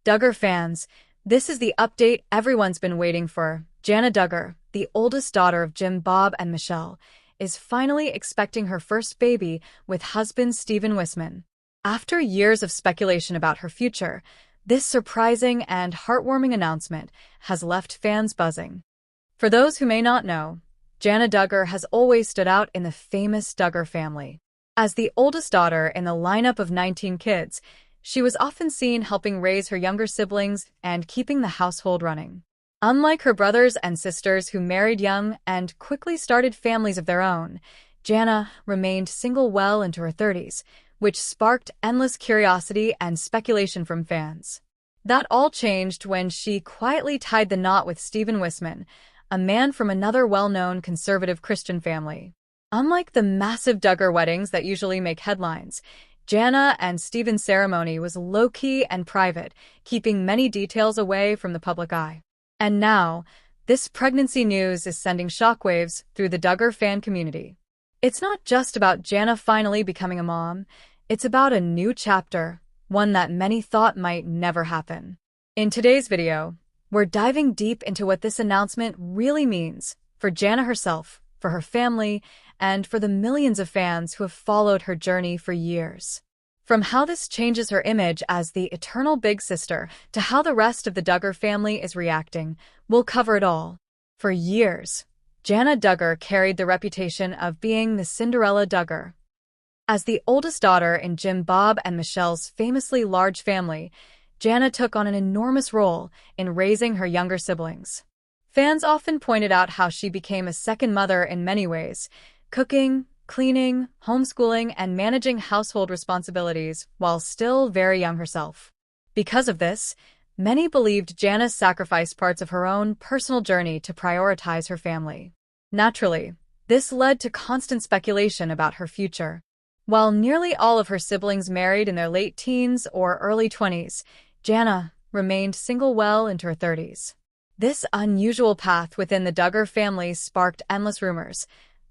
Duggar fans, this is the update everyone's been waiting for. Jana Duggar, the oldest daughter of Jim, Bob, and Michelle, is finally expecting her first baby with husband Stephen Wissmann. After years of speculation about her future, this surprising and heartwarming announcement has left fans buzzing. For those who may not know, Jana Duggar has always stood out in the famous Duggar family. As the oldest daughter in the lineup of 19 kids, she was often seen helping raise her younger siblings and keeping the household running. Unlike her brothers and sisters who married young and quickly started families of their own, Jana remained single well into her 30s, which sparked endless curiosity and speculation from fans. That all changed when she quietly tied the knot with Stephen Wissmann, a man from another well-known conservative Christian family. Unlike the massive Duggar weddings that usually make headlines, Jana and Stephen's ceremony was low-key and private, keeping many details away from the public eye. And now, this pregnancy news is sending shockwaves through the Duggar fan community. It's not just about Jana finally becoming a mom, it's about a new chapter, one that many thought might never happen. In today's video, we're diving deep into what this announcement really means for Jana herself, for her family, and for the millions of fans who have followed her journey for years. From how this changes her image as the eternal big sister to how the rest of the Duggar family is reacting, we'll cover it all. For years, JanaDuggar carried the reputation of being the Cinderella Duggar. As the oldest daughter in Jim, Bob, and Michelle's famously large family, Jana took on an enormous role in raising her younger siblings. Fans often pointed out how she became a second mother in many ways, cooking, cleaning, homeschooling, and managing household responsibilities while still very young herself. Because of this, many believed Jana sacrificed parts of her own personal journey to prioritize her family. Naturally, this led to constant speculation about her future. While nearly all of her siblings married in their late teens or early 20s, Jana remained single well into her 30s. This unusual path within the Duggar family sparked endless rumors.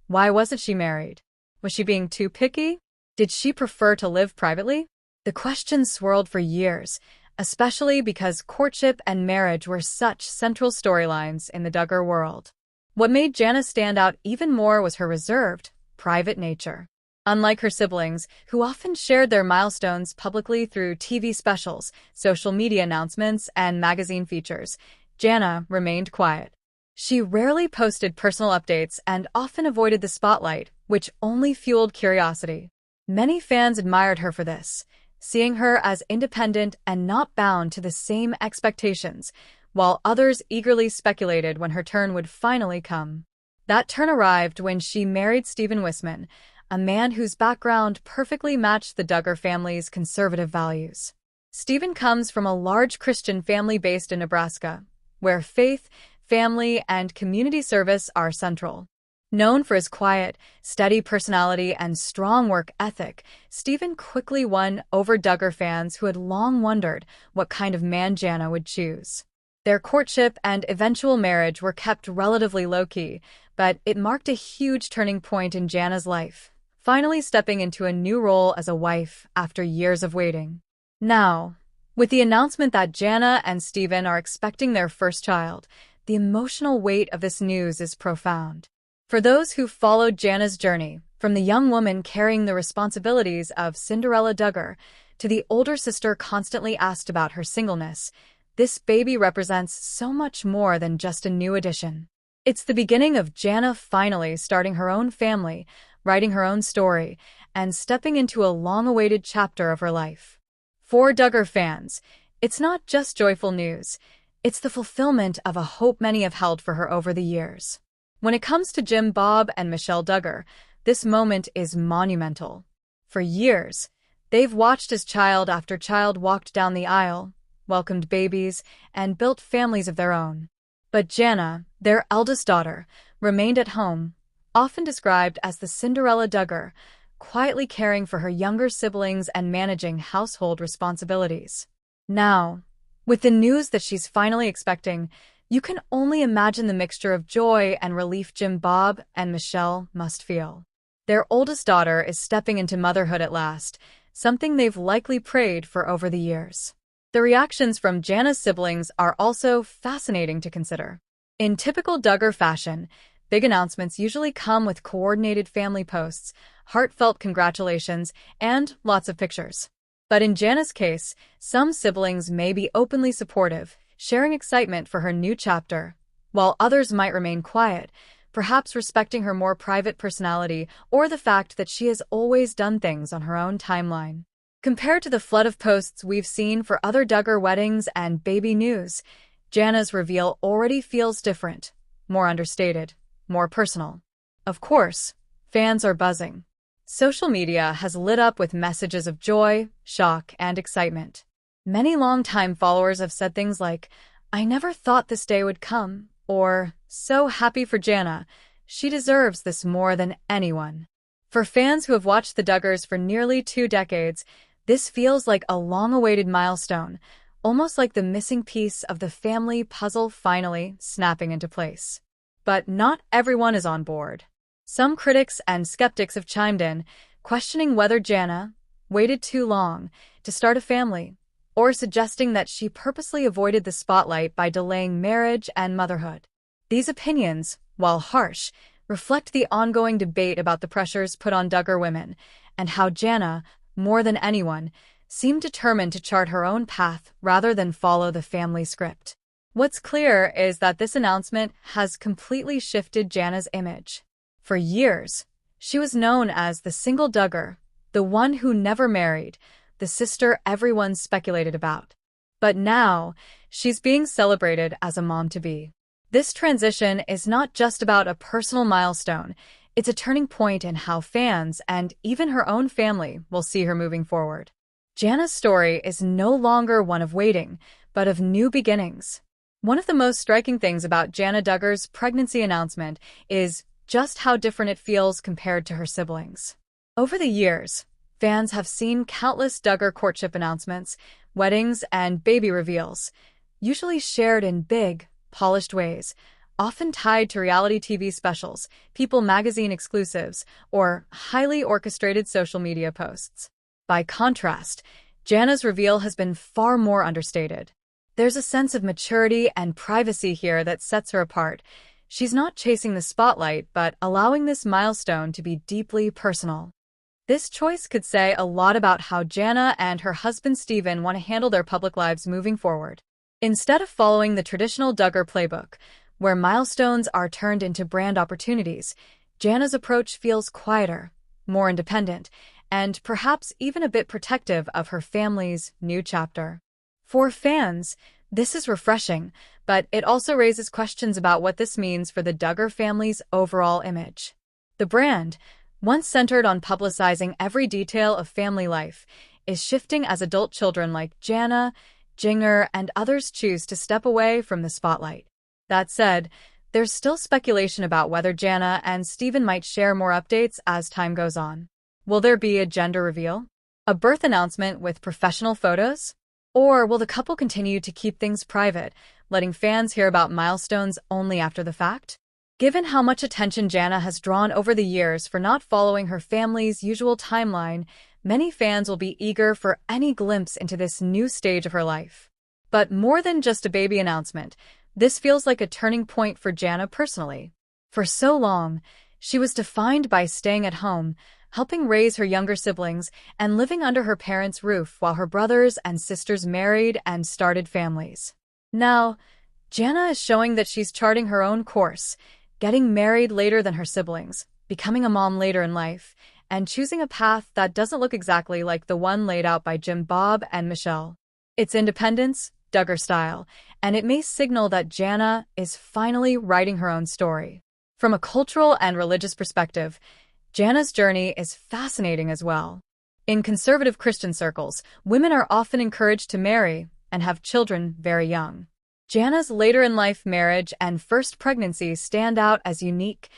Why wasn't she married? Was she being too picky? Did she prefer to live privately? The questions swirled for years, especially because courtship and marriage were such central storylines in the Duggar world. What made Jana stand out even more was her reserved, private nature. Unlike her siblings, who often shared their milestones publicly through TV specials, social media announcements, and magazine features, Jana remained quiet. She rarely posted personal updates and often avoided the spotlight, which only fueled curiosity. Many fans admired her for this, seeing her as independent and not bound to the same expectations, while others eagerly speculated when her turn would finally come. That turn arrived when she married Stephen Wissmann, a man whose background perfectly matched the Duggar family's conservative values. Stephen comes from a large Christian family based in Nebraska, where faith, family, and community service are central. Known for his quiet, steady personality and strong work ethic, Stephen quickly won over Duggar fans who had long wondered what kind of man Jana would choose. Their courtship and eventual marriage were kept relatively low-key, but it marked a huge turning point in Jana's life, finally stepping into a new role as a wife after years of waiting. Now, with the announcement that Jana and Stephen are expecting their first child, the emotional weight of this news is profound. For those who followed Jana's journey, from the young woman carrying the responsibilities of Cinderella Duggar to the older sister constantly asked about her singleness, this baby represents so much more than just a new addition. It's the beginning of Jana finally starting her own family, writing her own story, and stepping into a long-awaited chapter of her life. For Duggar fans, it's not just joyful news, it's the fulfillment of a hope many have held for her over the years. When it comes to Jim, Bob, and Michelle Duggar, this moment is monumental. For years, they've watched as child after child walked down the aisle, welcomed babies, and built families of their own. But Jana, their eldest daughter, remained at home, often described as the Cinderella Duggar, quietly caring for her younger siblings and managing household responsibilities. Now, with the news that she's finally expecting, you can only imagine the mixture of joy and relief Jim, Bob, and Michelle must feel. Their oldest daughter is stepping into motherhood at last, something they've likely prayed for over the years. The reactions from Jana's siblings are also fascinating to consider. In typical Duggar fashion, big announcements usually come with coordinated family posts, heartfelt congratulations, and lots of pictures. But in Jana's case, some siblings may be openly supportive, sharing excitement for her new chapter, while others might remain quiet, perhaps respecting her more private personality or the fact that she has always done things on her own timeline. Compared to the flood of posts we've seen for other Duggar weddings and baby news, Jana's reveal already feels different, more understated, more personal. Of course, fans are buzzing. Social media has lit up with messages of joy, shock, and excitement. Many longtime followers have said things like, "I never thought this day would come," or "So happy for Jana. She deserves this more than anyone." For fans who have watched the Duggars for nearly 2 decades, this feels like a long-awaited milestone, almost like the missing piece of the family puzzle finally snapping into place. But not everyone is on board. Some critics and skeptics have chimed in, questioning whether Jana waited too long to start a family, or suggesting that she purposely avoided the spotlight by delaying marriage and motherhood. These opinions, while harsh, reflect the ongoing debate about the pressures put on Duggar women and how Jana, more than anyone, seemed determined to chart her own path rather than follow the family script. What's clear is that this announcement has completely shifted Jana's image. For years, she was known as the single Duggar, the one who never married, the sister everyone speculated about. But now, she's being celebrated as a mom-to-be. This transition is not just about a personal milestone, it's a turning point in how fans and even her own family will see her moving forward. Jana's story is no longer one of waiting, but of new beginnings. One of the most striking things about JanaDuggar's pregnancy announcement is just how different it feels compared to her siblings. Over the years, fans have seen countless Duggar courtship announcements, weddings, and baby reveals, usually shared in big, polished ways, often tied to reality TV specials, People magazine exclusives, or highly orchestrated social media posts. By contrast, Jana's reveal has been far more understated. There's a sense of maturity and privacy here that sets her apart. She's not chasing the spotlight, but allowing this milestone to be deeply personal. This choice could say a lot about how Jana and her husband Steven want to handle their public lives moving forward. Instead of following the traditional Duggar playbook, where milestones are turned into brand opportunities, Jana's approach feels quieter, more independent, and perhaps even a bit protective of her family's new chapter. For fans, this is refreshing, but it also raises questions about what this means for the Duggar family's overall image. The brand, once centered on publicizing every detail of family life, is shifting as adult children like Jana, Jinger, and others choose to step away from the spotlight. That said, there's still speculation about whether Jana and Steven might share more updates as time goes on. Will there be a gender reveal? A birth announcement with professional photos? Or will the couple continue to keep things private, letting fans hear about milestones only after the fact? Given how much attention Jana has drawn over the years for not following her family's usual timeline, many fans will be eager for any glimpse into this new stage of her life. But more than just a baby announcement, this feels like a turning point for Jana personally. For so long, she was defined by staying at home, helping raise her younger siblings, and living under her parents' roof while her brothers and sisters married and started families. Now, Jana is showing that she's charting her own course, getting married later than her siblings, becoming a mom later in life, and choosing a path that doesn't look exactly like the one laid out by Jim Bob and Michelle. It's independence, Duggar style, and it may signal that Jana is finally writing her own story. From a cultural and religious perspective, Jana's journey is fascinating as well. In conservative Christian circles, women are often encouraged to marry and have children very young. Jana's later-in-life marriage and first pregnancy stand out as unique,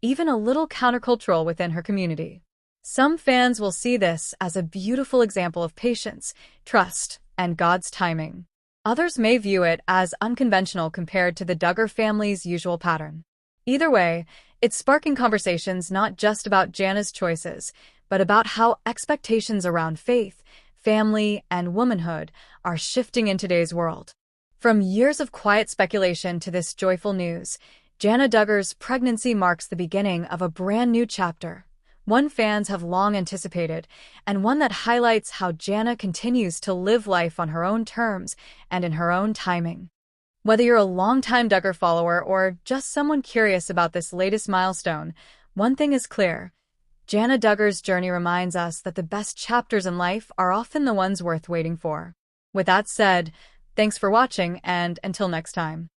even a little countercultural within her community. Some fans will see this as a beautiful example of patience, trust, and God's timing. Others may view it as unconventional compared to the Duggar family's usual pattern. Either way, it's sparking conversations not just about Jana's choices, but about how expectations around faith, family, and womanhood are shifting in today's world. From years of quiet speculation to this joyful news, JanaDuggar's pregnancy marks the beginning of a brand new chapter, one fans have long anticipated, and one that highlights how Jana continues to live life on her own terms and in her own timing. Whether you're a longtime Duggar follower or just someone curious about this latest milestone, one thing is clear. JanaDuggar's journey reminds us that the best chapters in life are often the ones worth waiting for. With that said, thanks for watching, and until next time.